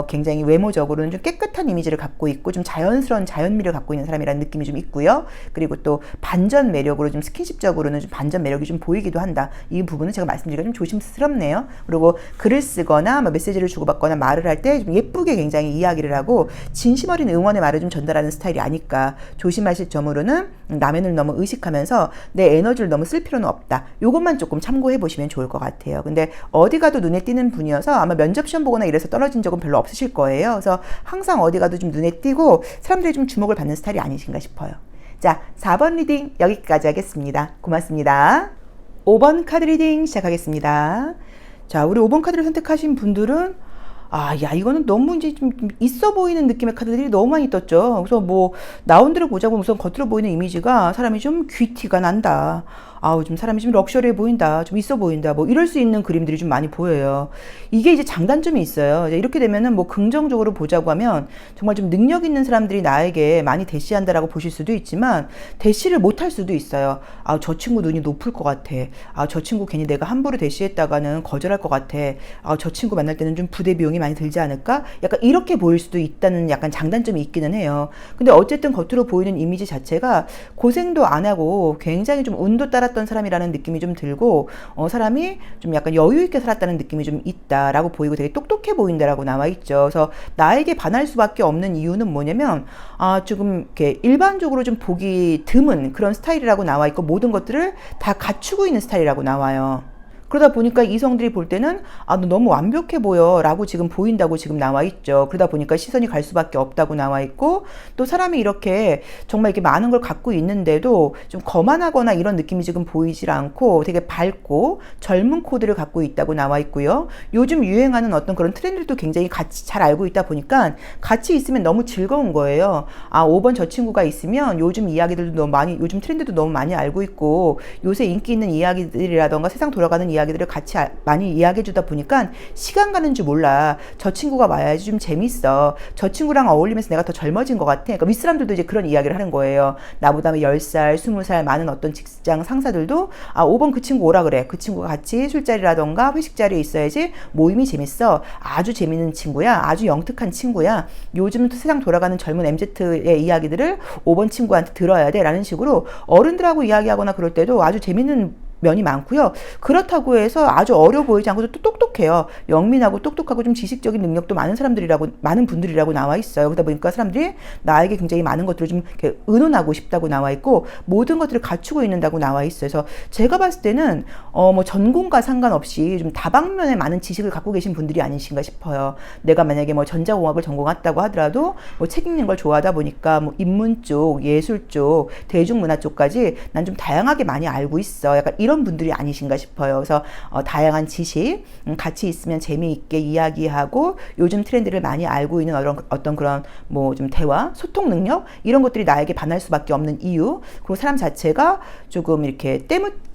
굉장히 외모적으로는 좀 깨끗한 이미지를 갖고 있고 좀 자연스러운 자연미를 갖고 있는 사람이라는 느낌이 좀 있고요. 그리고 또 반전 매력으로 좀 스킨십적으로는 좀 반전 매력이 좀 보이기도 한다. 이 부분은 제가 말씀드리기가 좀 조심스럽네요. 그리고 글을 쓰거나 뭐 메시지를 주고받거나 말을 할 때 좀 예쁘게 굉장히 이야기를 하고 진심 어린 응원의 말을 좀 전달하는 스타일이 아닐까. 조심하실 점으로는 남의 눈을 너무 의식하면서 내 에너지를 너무 쓸 필요는 없다. 요것만 조금 참고해 보시면 좋을 것 같아요. 근데 어디 가도 눈에 띄는 분이어서 아마 면접 시험 보거나 이래서 떨어진 적은 별로 없으실 거예요. 그래서 항상 어디 가도 좀 눈에 띄고 사람들이 좀 주목을 받는 스타일이 아니신가 싶어요. 자, 4번 리딩 여기까지 하겠습니다. 고맙습니다. 5번 카드 리딩 시작하겠습니다. 자, 우리 5번 카드를 선택하신 분들은 이거는 너무 이제 좀 있어 보이는 느낌의 카드들이 너무 많이 떴죠. 그래서 뭐 나온 대로 보자고 우선 겉으로 보이는 이미지가 사람이 좀 귀티가 난다, 좀 사람이 좀 럭셔리해 보인다, 좀 있어 보인다, 뭐 이럴 수 있는 그림들이 좀 많이 보여요. 이게 이제 장단점이 있어요. 이제 이렇게 되면은 뭐 긍정적으로 보자고 하면 정말 좀 능력 있는 사람들이 나에게 많이 대시한다라고 보실 수도 있지만, 대시를 못할 수도 있어요. 저 친구 눈이 높을 것 같아. 저 친구 괜히 내가 함부로 대시했다가는 거절할 것 같아. 저 친구 만날 때는 좀 부대 비용이 많이 들지 않을까? 약간 이렇게 보일 수도 있다는 약간 장단점이 있기는 해요. 근데 어쨌든 겉으로 보이는 이미지 자체가 고생도 안 하고 굉장히 좀 운도 따랐던 사람이라는 느낌이 좀 들고, 사람이 좀 약간 여유 있게 살았다는 느낌이 좀 있다라고 보이고 되게 똑똑해 보인다라고 나와 있죠. 그래서 나에게 반할 수밖에 없는 이유는 뭐냐면, 조금 이렇게 일반적으로 좀 보기 드문 그런 스타일이라고 나와 있고, 모든 것들을 다 갖추고 있는 스타일이라고 나와요. 그러다 보니까 이성들이 볼 때는 너 너무 완벽해 보여 라고 지금 보인다고 지금 나와 있죠. 그러다 보니까 시선이 갈 수밖에 없다고 나와 있고, 또 사람이 이렇게 정말 이렇게 많은 걸 갖고 있는데도 좀 거만하거나 이런 느낌이 지금 보이질 않고 되게 밝고 젊은 코드를 갖고 있다고 나와 있고요. 요즘 유행하는 어떤 그런 트렌드도 굉장히 같이 잘 알고 있다 보니까 같이 있으면 너무 즐거운 거예요. 5번 저 친구가 있으면 요즘 이야기들도 너무 많이, 요즘 트렌드도 너무 많이 알고 있고, 요새 인기 있는 이야기들이라던가 세상 돌아가는 이야기들을 같이 많이 이야기해 주다 보니까 시간 가는 줄 몰라. 저 친구가 와야지 좀 재밌어. 저 친구랑 어울리면서 내가 더 젊어진 것 같아. 그러니까 윗사람들도 이제 그런 이야기를 하는 거예요. 나보다 10살, 20살 많은 어떤 직장 상사들도 5번 그 친구 오라 그래. 그 친구가 같이 술자리라던가 회식 자리에 있어야지 모임이 재밌어. 아주 재밌는 친구야. 아주 영특한 친구야. 요즘 세상 돌아가는 젊은 MZ의 이야기들을 5번 친구한테 들어야 돼. 라는 식으로 어른들하고 이야기하거나 그럴 때도 아주 재밌는 면이 많고요. 그렇다고 해서 아주 어려 보이지 않고 또 똑똑해요. 영민하고 똑똑하고 좀 지식적인 능력도 많은 분들이라고 나와 있어요. 그러다 보니까 사람들이 나에게 굉장히 많은 것들을 좀 이렇게 의논하고 싶다고 나와 있고, 모든 것들을 갖추고 있는다고 나와 있어요. 그래서 제가 봤을 때는 뭐 전공과 상관없이 좀 다방면에 많은 지식을 갖고 계신 분들이 아니신가 싶어요. 내가 만약에 뭐 전자공학을 전공했다고 하더라도 뭐 책 읽는 걸 좋아하다 보니까 뭐 인문 쪽, 예술 쪽, 대중문화 쪽까지 난 좀 다양하게 많이 알고 있어. 약간 이런 분들이 아니신가 싶어요. 그래서 다양한 지식, 같이 있으면 재미있게 이야기하고 요즘 트렌드를 많이 알고 있는 어떤 그런 뭐 좀 대화, 소통 능력, 이런 것들이 나에게 반할 수밖에 없는 이유, 그리고 사람 자체가 조금 이렇게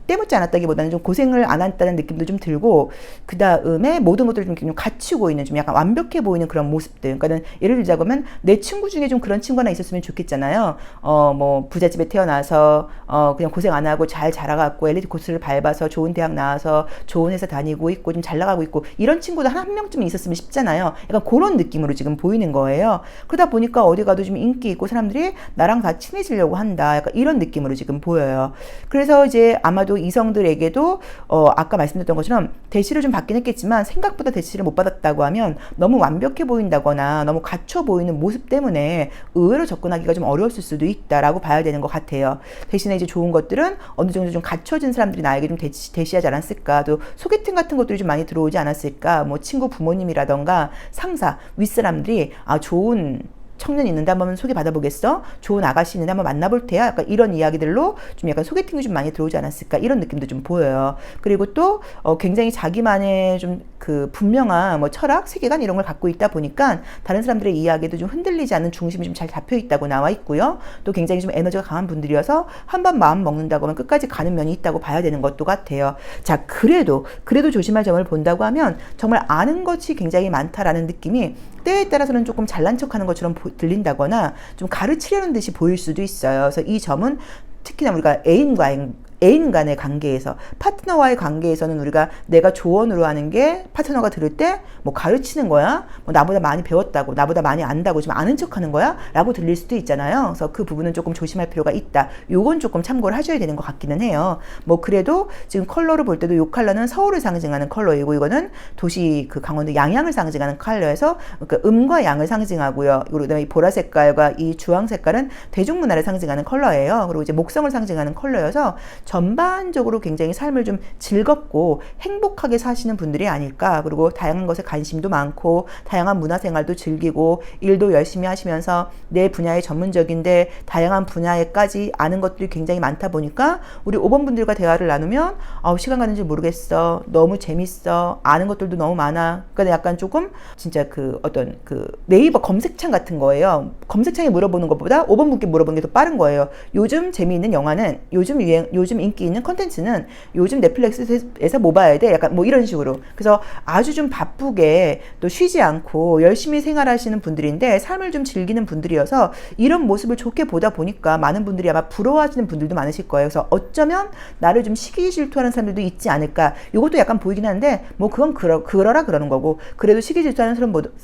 때묻지 않았다기보다는 좀 고생을 안 했다는 느낌도 좀 들고, 그 다음에 모든 것들을 좀 갖추고 있는, 좀 약간 완벽해 보이는 그런 모습들. 그러니까 예를 들자고 하면 내 친구 중에 좀 그런 친구 하나 있었으면 좋겠잖아요. 뭐 부잣집에 태어나서 그냥 고생 안 하고 잘 자라갖고 엘리트 코스를 밟아서 좋은 대학 나와서 좋은 회사 다니고 있고 좀 잘 나가고 있고, 이런 친구도 한 명쯤 있었으면 싶잖아요. 약간 그런 느낌으로 지금 보이는 거예요. 그러다 보니까 어디 가도 좀 인기 있고 사람들이 나랑 다 친해지려고 한다. 약간 이런 느낌으로 지금 보여요. 그래서 이제 아마도 이성들에게도 아까 말씀드렸던 것처럼 대시를 좀 받긴 했겠지만, 생각보다 대시를 못 받았다고 하면 너무 완벽해 보인다거나 너무 갖춰 보이는 모습 때문에 의외로 접근하기가 좀 어려웠을 수도 있다라고 봐야 되는 것 같아요. 대신에 이제 좋은 것들은 어느 정도 좀 갖춰진 사람들이 나에게 좀 대시하지 않았을까, 또 소개팅 같은 것들이 좀 많이 들어오지 않았을까, 뭐 친구 부모님이라던가 상사, 윗사람들이 좋은 청년 있는데 한번 소개받아보겠어? 좋은 아가씨 있는데 한번 만나볼 테야? 약간 이런 이야기들로 좀 약간 소개팅이 좀 많이 들어오지 않았을까, 이런 느낌도 좀 보여요. 그리고 또 굉장히 자기만의 좀 그 분명한 뭐 철학, 세계관 이런 걸 갖고 있다 보니까 다른 사람들의 이야기도 좀 흔들리지 않는 중심이 좀 잘 잡혀 있다고 나와 있고요. 또 굉장히 좀 에너지가 강한 분들이어서 한 번 마음 먹는다고 하면 끝까지 가는 면이 있다고 봐야 되는 것도 같아요. 자, 그래도 조심할 점을 본다고 하면 정말 아는 것이 굉장히 많다라는 느낌이 때에 따라서는 조금 잘난 척하는 것처럼 들린다거나 좀 가르치려는 듯이 보일 수도 있어요. 그래서 이 점은 특히나 우리가 애인 간의 관계에서, 파트너와의 관계에서는 우리가 내가 조언으로 하는 게 파트너가 들을 때 뭐 가르치는 거야? 뭐 나보다 많이 배웠다고, 나보다 많이 안다고 좀 아는 척 하는 거야? 라고 들릴 수도 있잖아요. 그래서 그 부분은 조금 조심할 필요가 있다. 요건 조금 참고를 하셔야 되는 것 같기는 해요. 뭐 그래도 지금 컬러를 볼 때도 요 컬러는 서울을 상징하는 컬러이고, 이거는 도시 그 강원도 양양을 상징하는 컬러여서 그러니까 음과 양을 상징하고요. 그리고 그다음에 이 보라 색깔과 이 주황 색깔은 대중문화를 상징하는 컬러예요. 그리고 이제 목성을 상징하는 컬러여서 전반적으로 굉장히 삶을 좀 즐겁고 행복하게 사시는 분들이 아닐까. 그리고 다양한 것에 관심도 많고 다양한 문화생활도 즐기고 일도 열심히 하시면서 내 분야에 전문적인데 다양한 분야에까지 아는 것들이 굉장히 많다 보니까 우리 5번 분들과 대화를 나누면 시간 가는 줄 모르겠어, 너무 재밌어, 아는 것들도 너무 많아. 그러니까 약간 조금 진짜 그 어떤 그 네이버 검색창 같은 거예요. 검색창에 물어보는 것보다 5번 분께 물어보는 게 더 빠른 거예요. 요즘 재미있는 영화는, 요즘 인기 있는 컨텐츠는, 요즘 넷플릭스에서 뭐 봐야 돼? 약간 뭐 이런 식으로. 그래서 아주 좀 바쁘게 또 쉬지 않고 열심히 생활하시는 분들인데 삶을 좀 즐기는 분들이어서 이런 모습을 좋게 보다 보니까 많은 분들이 아마 부러워하시는 분들도 많으실 거예요. 그래서 어쩌면 나를 좀 시기 질투하는 사람들도 있지 않을까. 이것도 약간 보이긴 하는데 뭐 그건 그러라 그러는 거고, 그래도 시기 질투하는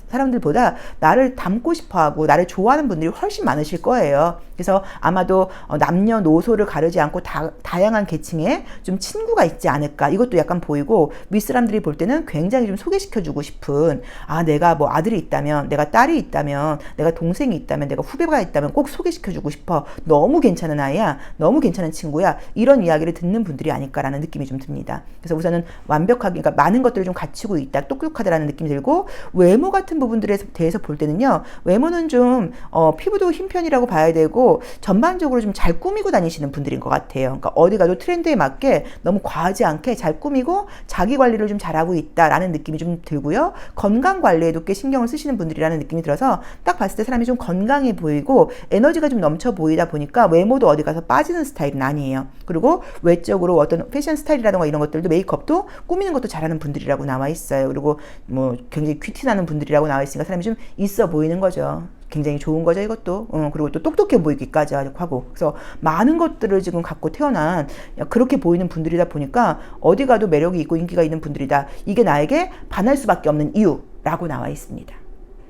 사람들보다 나를 닮고 싶어하고 나를 좋아하는 분들이 훨씬 많으실 거예요. 그래서 아마도 남녀노소를 가르지 않고 다양한 계층에 좀 친구가 있지 않을까, 이것도 약간 보이고, 윗사람들이 볼 때는 굉장히 좀 소개시켜주고 싶은, 내가 뭐 아들이 있다면, 내가 딸이 있다면, 내가 동생이 있다면, 내가 후배가 있다면 꼭 소개시켜주고 싶어, 너무 괜찮은 아이야, 너무 괜찮은 친구야, 이런 이야기를 듣는 분들이 아닐까라는 느낌이 좀 듭니다. 그래서 우선은 완벽하게, 그러니까 많은 것들을 좀 갖추고 있다, 똑똑하다라는 느낌이 들고, 외모 같은 부분들에 대해서 볼 때는요, 외모는 좀 피부도 흰 편이라고 봐야 되고 전반적으로 좀 잘 꾸미고 다니시는 분들인 것 같아요. 그러니까 어디 가도 트렌드에 맞게 너무 과하지 않게 잘 꾸미고 자기 관리를 좀 잘하고 있다라는 느낌이 좀 들고요. 건강 관리에도 꽤 신경을 쓰시는 분들이라는 느낌이 들어서 딱 봤을 때 사람이 좀 건강해 보이고 에너지가 좀 넘쳐 보이다 보니까 외모도 어디 가서 빠지는 스타일은 아니에요. 그리고 외적으로 어떤 패션 스타일이라든가 이런 것들도, 메이크업도 꾸미는 것도 잘하는 분들이라고 나와 있어요. 그리고 뭐 굉장히 큐티 나는 분들이라고 나와 있으니까 사람이 좀 있어 보이는 거죠. 굉장히 좋은 거죠, 이것도. 그리고 또 똑똑해 보이기까지 하고. 그래서 많은 것들을 지금 갖고 태어난 그렇게 보이는 분들이다 보니까 어디 가도 매력이 있고 인기가 있는 분들이다. 이게 나에게 반할 수밖에 없는 이유라고 나와 있습니다.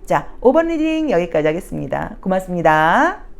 자, 5번 리딩 여기까지 하겠습니다. 고맙습니다.